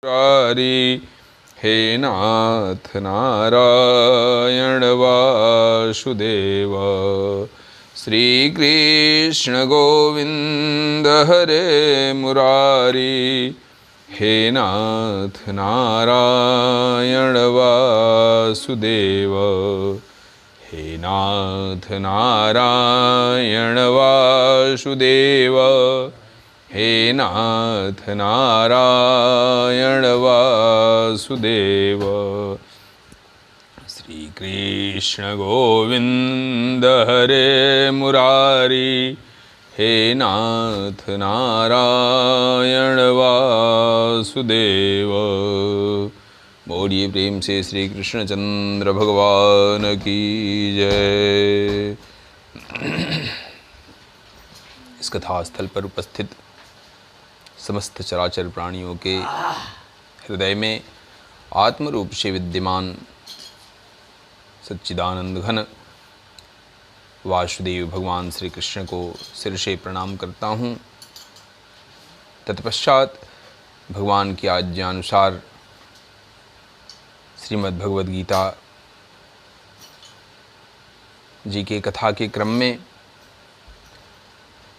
हे नाथ नारायण वासुदेव। श्री कृष्ण गोविंद हरे मुरारी, हे नाथ नारायण वासुदेव। हे नाथ नारायण वासुदेव, हे नाथ नारायण वासुदेव। श्री कृष्ण गोविंद हरे मुरारी, हे नाथ नारायण वासुदेव। बोलिए प्रेम से श्री कृष्णचंद्र भगवान की जय। इस कथा स्थल पर उपस्थित समस्त चराचर प्राणियों के हृदय में आत्म रूप से विद्यमान सच्चिदानंद घन वासुदेव भगवान श्री कृष्ण को सिर से प्रणाम करता हूँ। तत्पश्चात भगवान की आज्ञानुसार श्रीमद् भगवद गीता जी के कथा के क्रम में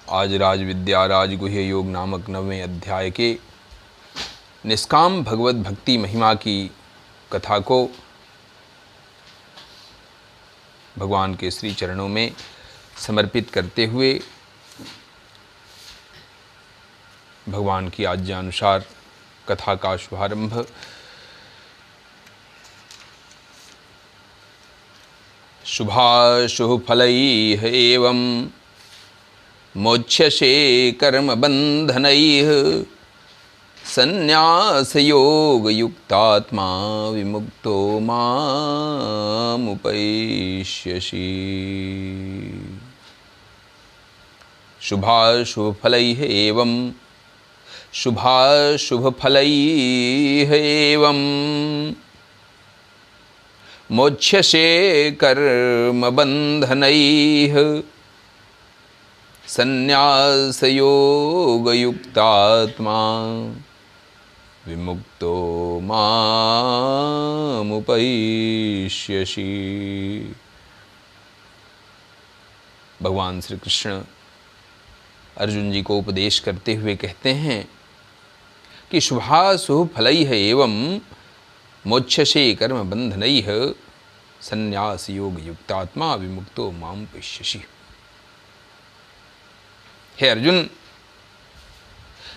आज राज विद्या राजगुह्य योग नामक 9वें अध्याय के निष्काम भगवत भक्ति महिमा की कथा को भगवान के श्री चरणों में समर्पित करते हुए भगवान की आज्ञा अनुसार कथा का शुभारंभ शुभाशुभ फलैः एवं मोक्ष्यसे कर्म बंधनैः संन्यास योग युक्तात्मा विमुक्तो मामुपैष्यसि। शुभाशुभ फलैः एवं शुभाशुभ फलैः एवं मोक्ष्यसे कर्म बंधनैः संन्यास योग युक्तात्मा विमुक्तो मामुपैष्यसि। भगवान श्री कृष्ण अर्जुन जी को उपदेश करते हुए कहते हैं कि शुभाशुभ फलैः एवं मोक्ष्यसे कर्म बंधनैः संन्यास योग युक्तात्मा विमुक्तो मामुपैष्यसि। हे अर्जुन,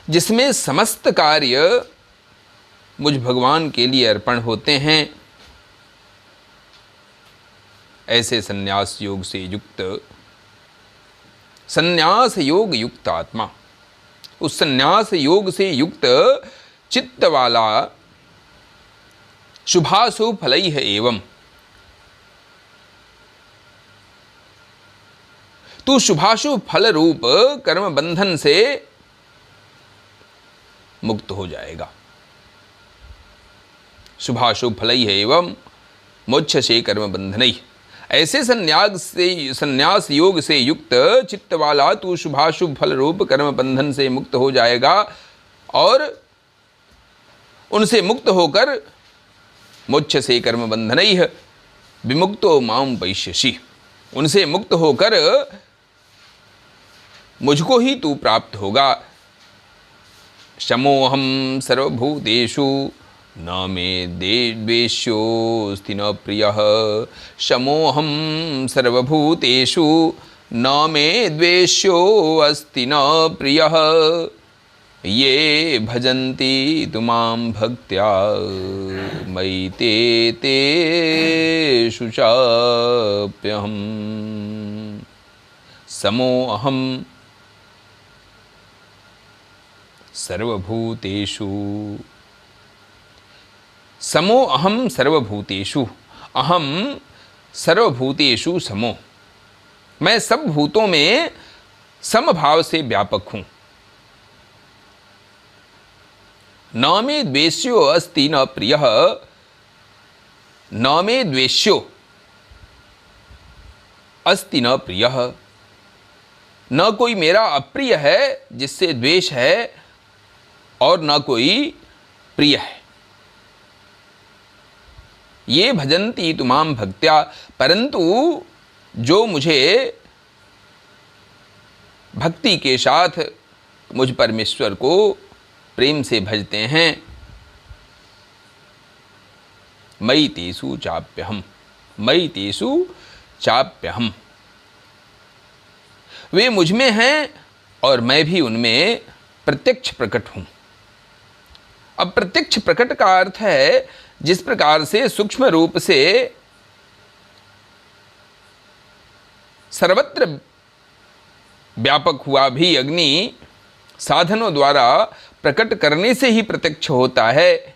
जिसमें समस्त कार्य मुझ भगवान के लिए अर्पण होते हैं, ऐसे संन्यास योग से युक्त संन्यास योग युक्त आत्मा, उस संन्यास योग से युक्त चित्त वाला शुभाशुभ फलैः एवं, तू शुभाशुभ फल रूप कर्म बंधन से मुक्त हो जाएगा। शुभाशुभ फलैः एवं मोक्ष्यसे कर्म बंधनैः, ऐसे संन्यास योग से युक्त चित्त वाला तू शुभाशुभ फल रूप कर्म बंधन से मुक्त हो जाएगा और उनसे मुक्त होकर मोक्ष्यसे कर्म बंधनैः विमुक्तो मामुपैष्यसि, उनसे मुक्त होकर मुझको ही तू प्राप्त होगा। शमोहम सर्वभूतेषु न मे द्वेष्योऽस्ति न प्रियः। शमोहम सर्वभूतेषु न मे द्वेष्योऽस्ति न प्रियः। ये भजन्ति तु मां भक्त्या मयि ते तेषु चाप्यहम्। समोऽहं सर्वभूतेषु, समो अहम सर्वभूतेषु, अहम सर्वभूतेषु समो, मैं सब भूतों में समभाव से व्यापक हूं। न मे द्वेष्यो अस्ति न प्रियः, न मे द्वेष्यो अस्ति न प्रियः, न कोई मेरा अप्रिय है जिससे द्वेष है और न कोई प्रिय है। ये भजन्ति तु मां भक्त्या, परंतु जो मुझे भक्ति के साथ मुझ परमेश्वर को प्रेम से भजते हैं, मयि तेषु चाप्यहम्, मयि तेषु चाप्यहम्, वे मुझ में हैं और मैं भी उनमें प्रत्यक्ष प्रकट हूं। अब प्रत्यक्ष प्रकट का अर्थ है जिस प्रकार से सूक्ष्म रूप से सर्वत्र व्यापक हुआ भी अग्नि साधनों द्वारा प्रकट करने से ही प्रत्यक्ष होता है,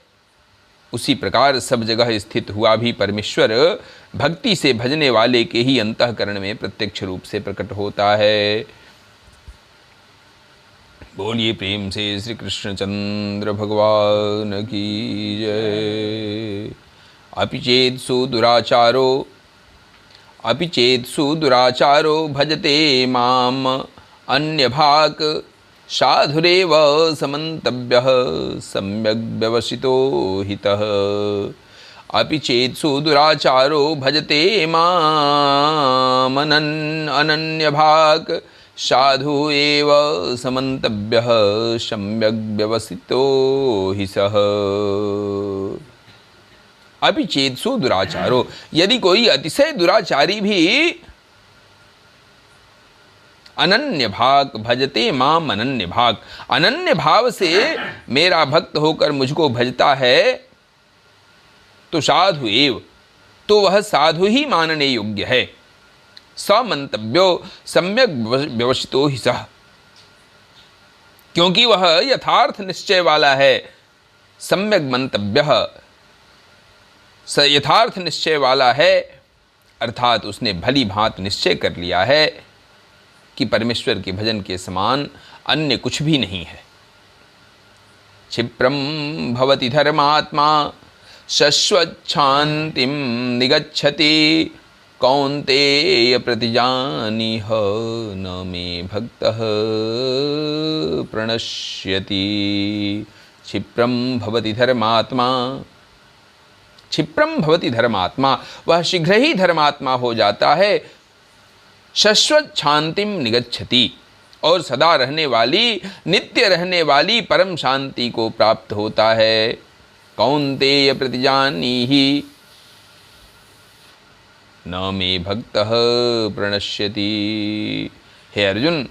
उसी प्रकार सब जगह स्थित हुआ भी परमेश्वर भक्ति से भजने वाले के ही अंतःकरण में प्रत्यक्ष रूप से प्रकट होता है। बोलिए प्रेम से श्री कृष्णचंद्र भगवान की जय। अपि चेत्सु दुराचारो भजते माम अन्यभाक् साधुरेव समन्तव्यः सम्यग् व्यवसितो हितः। अपि चेत्सु दुराचारो भजते माम अनन्यभाक् साधु एव समन्तव्यः सम्यग् व्यवसितो हि सः। अपि चेत्सु दुराचारो, यदि कोई अतिशय दुराचारी भी अनन्य भाग भजते माम अनन्य भाग, अनन्य भाव से मेरा भक्त होकर मुझको भजता है, तो साधु एव, तो वह साधु ही मानने योग्य है। समन्तव्यो सम्यक व्यवसितो हि सः, क्योंकि वह यथार्थ निश्चय वाला है। सम्यक मंतव्यः, यथार्थ निश्चय वाला है, अर्थात उसने भली भांत निश्चय कर लिया है कि परमेश्वर के भजन के समान अन्य कुछ भी नहीं है। क्षिप्रम भवति धर्मात्मा शश्वच्छान्तिं निगच्छति कौन्तेय प्रतिजानीह न मे भक्तः प्रणश्यति। क्षिप्रम भवति धर्मात्मा, क्षिप्रम भवति धर्मात्मा, वह शीघ्र ही धर्मात्मा हो जाता है। शश्वत शांतिम निगच्छति, और सदा रहने वाली नित्य रहने वाली परम शांति को प्राप्त होता है। कौन्तेय प्रतिजानीहि न मे भक्तः प्रणश्यति। हे अर्जुन,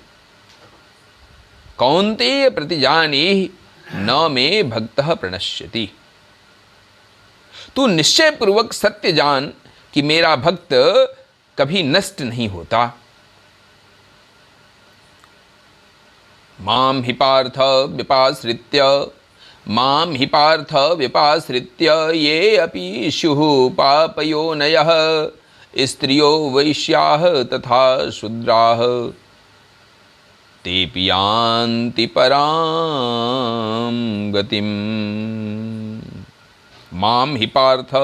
कौन्तेय प्रतिजानीहि न मे भक्तः प्रणश्यति। तू निश्चय पूर्वक सत्य जान कि मेरा भक्त कभी नष्ट नहीं होता। माम हि पार्थ विपाश्रित्य, माम हि पार्थ विपाश्रित्य ये अपि स्युः पापयोनयः स्त्रियो वैश्याः तथा शूद्राः तेऽपि यान्ति परां गतिम्। माम हि पार्थ,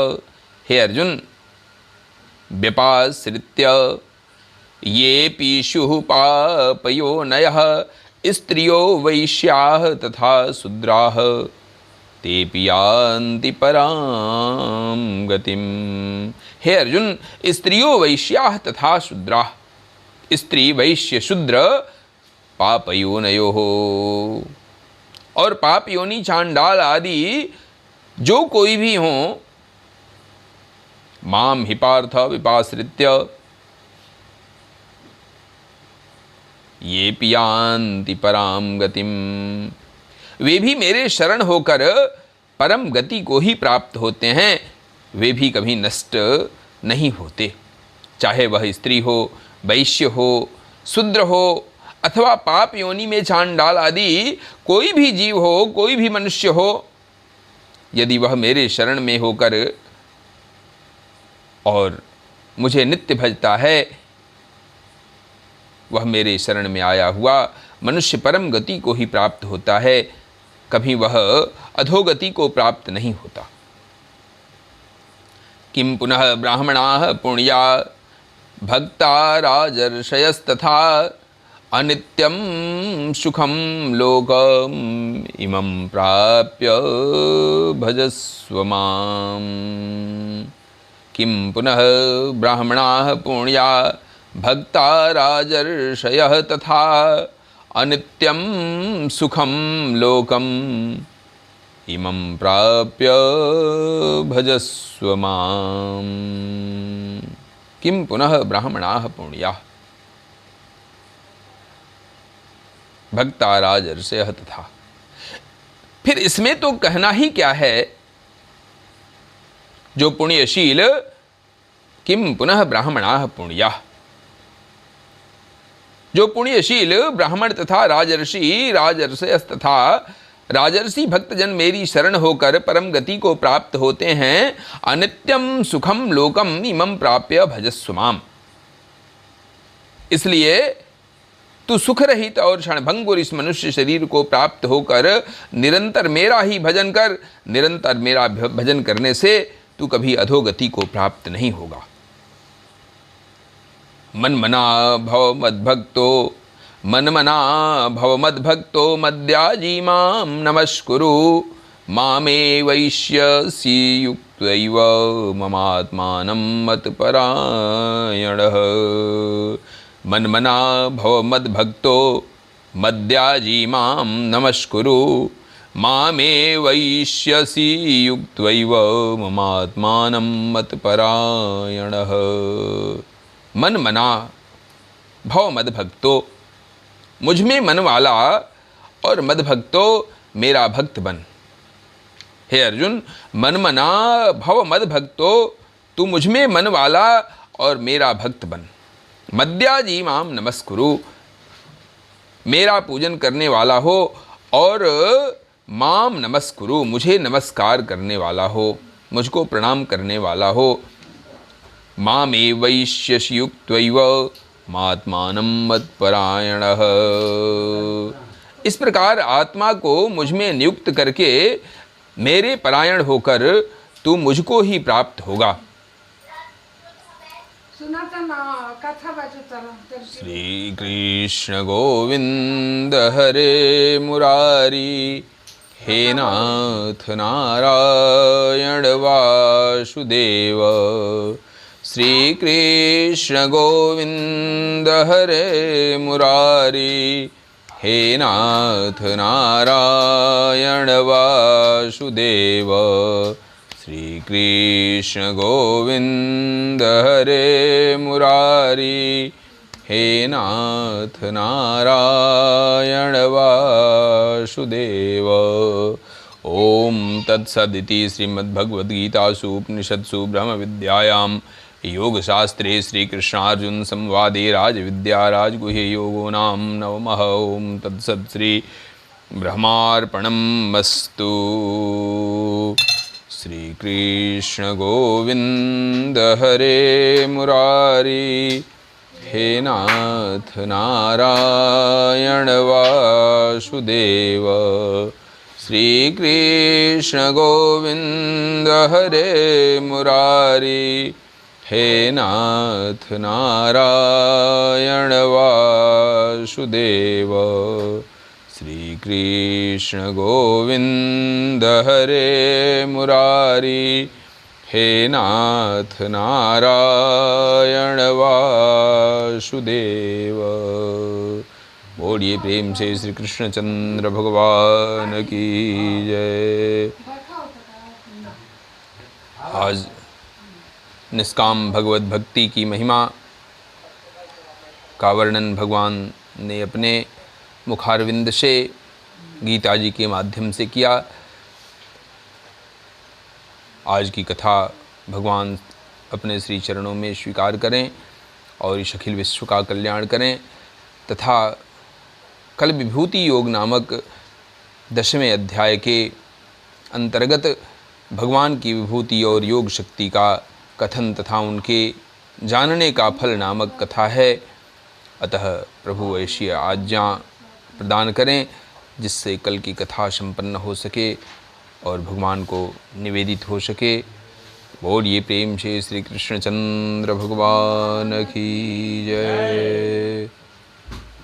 हे अर्जुन, व्यपाश्रित्य येऽपि स्युः पापयोनयः स्त्रियो वैश्याः तथा शूद्राः तेऽपि यान्ति परां गतिम्। हे अर्जुन, स्त्रियो वैश्याः तथा शूद्राः, स्त्री वैश्य शूद्र पापयोनयोः, और पाप योनि चांडाल आदि जो कोई भी हों, माम हि पार्थ विपाश्रित्य येऽपि यान्ति परां गतिम्, वे भी मेरे शरण होकर परम गति को ही प्राप्त होते हैं, वे भी कभी नष्ट नहीं होते। चाहे वह स्त्री हो, वैश्य हो, शूद्र हो, अथवा पाप योनि में चांडाल आदि कोई भी जीव हो, कोई भी मनुष्य हो, यदि वह मेरे शरण में होकर और मुझे नित्य भजता है, वह मेरे शरण में आया हुआ मनुष्य परम गति को ही प्राप्त होता है, कभी वह अधोगति को प्राप्त नहीं होता। किं पुनः ब्राह्मणाः पुण्या भक्ता राजर्षयस्तथा अनित्यं सुखं लोकम् इमं प्राप्य भजस्व माम्। किं पुनः ब्राह्मणाः पुण्या भक्ता राजर्षयः तथा अनित्यं सुखं लोकम् इमं प्राप्य भजस्व माम्। किं पुनः ब्राह्मणाः पुण्याः भक्ता राजर्षयः तथा। फिर इसमें तो कहना ही क्या है, जो पुण्यशील किम पुनः ब्राह्मणाः पुण्याः, जो पुण्यशील ब्राह्मण तथा राजर्षि राजर्षयस्तथा राजर्षि भक्तजन मेरी शरण होकर परम गति को प्राप्त होते हैं। अनित्यम सुखम लोकम इमं प्राप्य भजस्व माम। इसलिए तू सुख रहित और क्षणभंगुर इस मनुष्य शरीर को प्राप्त होकर निरंतर मेरा ही भजन कर। निरंतर मेरा भजन करने से तू कभी अधोगति को प्राप्त नहीं होगा। मनमना भव मद्भक्तो मनमना भव मद्भक्तो मद्याजी माम नमस्कुरु मामे वैश्यसि युक्तैव ममात्मानं मत्परायणः। मनमना भव मद्भक्तो मद्याजी माम नमस्कुरु मामे वैश्यसि युक्तैव ममात्मानं मत्परायणः। मनमना भव मद्भक्तो, मुझ में मन वाला और मद्भक्तो मेरा भक्त बन। हे अर्जुन, मनमना भव मद्भक्तो, तू मुझ में मन वाला और मेरा भक्त बन। मद्याजी माम नमस्कुरु, मेरा पूजन करने वाला हो और माम नमस्कुरु, मुझे नमस्कार करने वाला हो, मुझको प्रणाम करने वाला हो। मामे वैश्यसि युक्तैव मात्मानं मत्परायणः। इस प्रकार आत्मा को मुझ में नियुक्त करके मेरे परायण होकर तू मुझको ही प्राप्त होगा। श्री कृष्ण गोविंद हरे मुरारी, हे नाथ नारायण वासुदेव। श्री कृष्ण गोविंद हरे मुरारी, हे नाथ नारायण वासुदेव। श्री कृष्ण गोविंद हरे मुरारी, हे नाथ नारायण वासुदेव। ओम तत्सदिति श्रीमद्भगवद्गीतासु उपनिषत्सु ब्रह्म विद्यायां योगशास्त्रे श्रीकृष्णार्जुन संवादे राजविद्या राजगुह्य योगो नाम नवमः। ओम तत्सत् श्री ब्रह्मार्पणमस्तु। श्री कृष्ण गोविंद हरे मुरारी, हे नाथ नारायण वासुदेव। श्री कृष्ण गोविंद हरे मुरारी, हे नाथ नारायण वासुदेव। श्री कृष्ण गोविंद हरे मुरारी, हे नाथ नारायण वासुदेव। बोलिए प्रेम से श्री कृष्णचंद्र भगवान की जय। आज निष्काम भगवत भक्ति की महिमा का वर्णन भगवान ने अपने मुखारविंद से गीता जी के माध्यम से किया। आज की कथा भगवान अपने श्री चरणों में स्वीकार करें और इस अखिल विश्व का कल्याण करें तथा कल विभूति योग नामक 10वें अध्याय के अंतर्गत भगवान की विभूति और योग शक्ति का कथन तथा उनके जानने का फल नामक कथा है। अतः प्रभु ऐसी आज्ञा प्रदान करें जिससे कल की कथा संपन्न हो सके और भगवान को निवेदित हो सके। बोलिए प्रेम से श्री कृष्णचंद्र भगवान की जय।